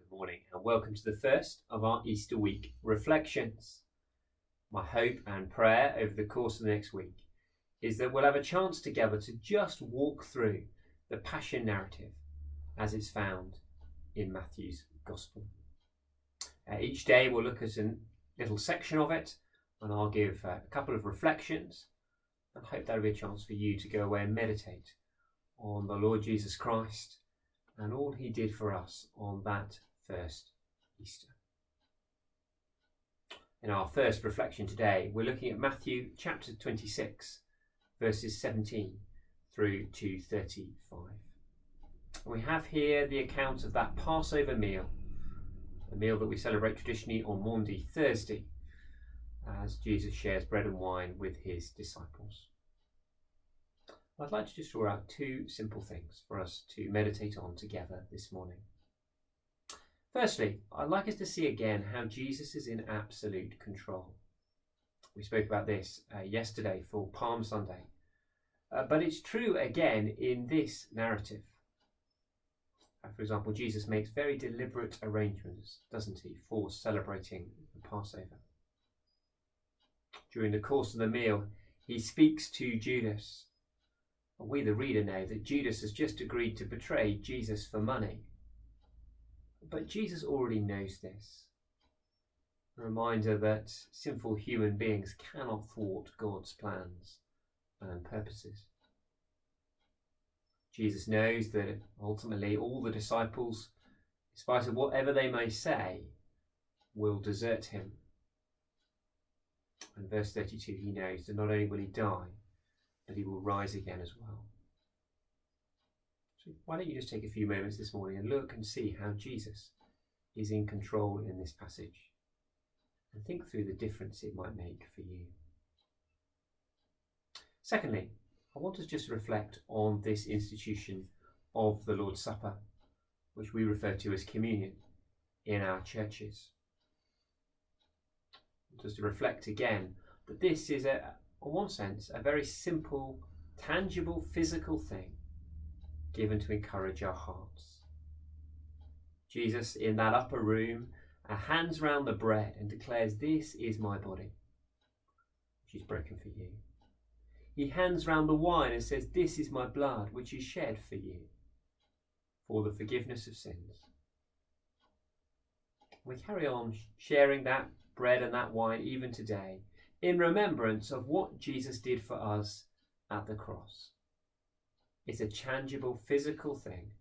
Good morning and welcome to the first of our Easter week reflections. My hope and prayer over the course of the next week is that we'll have a chance together to just walk through the Passion narrative as it's found in Matthew's Gospel. Each day we'll look at a little section of it and I'll give a couple of reflections and hope that'll be a chance for you to go away and meditate on the Lord Jesus Christ and all he did for us on that first Easter. In our first reflection today, we're looking at Matthew chapter 26, verses 17 through to 35. We have here the account of that Passover meal, a meal that we celebrate traditionally on Maundy Thursday, as Jesus shares bread and wine with his disciples. I'd like to just draw out two simple things for us to meditate on together this morning. Firstly, I'd like us to see again how Jesus is in absolute control. We spoke about this yesterday for Palm Sunday, but it's true again in this narrative. For example, Jesus makes very deliberate arrangements, doesn't he, for celebrating the Passover. During the course of the meal, he speaks to Judas. We, the reader, know that Judas has just agreed to betray Jesus for money. But Jesus already knows this. A reminder that sinful human beings cannot thwart God's plans and purposes. Jesus knows that ultimately all the disciples, in spite of whatever they may say, will desert him. And verse 32, he knows that not only will he die, but he will rise again as well. So why don't you just take a few moments this morning and look and see how Jesus is in control in this passage and think through the difference it might make for you. Secondly, I want us just to reflect on this institution of the Lord's Supper, which we refer to as communion in our churches. Just to reflect again that this is, in one sense, a very simple, tangible, physical thing given to encourage our hearts. Jesus, in that upper room, hands round the bread and declares, "This is my body, which is broken for you." He hands round the wine and says, "This is my blood, which is shed for you, for the forgiveness of sins." We carry on sharing that bread and that wine even today in remembrance of what Jesus did for us at the cross. It's a tangible, physical thing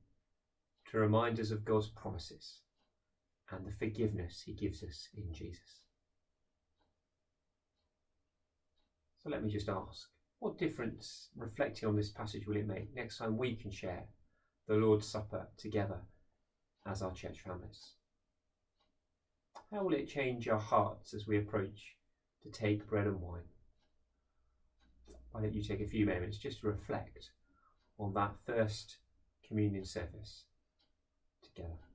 to remind us of God's promises and the forgiveness he gives us in Jesus. So let me just ask, what difference reflecting on this passage will it make next time we can share the Lord's Supper together as our church families? How will it change our hearts as we approach to take bread and wine? Why don't you take a few moments just to reflect on that first communion service together.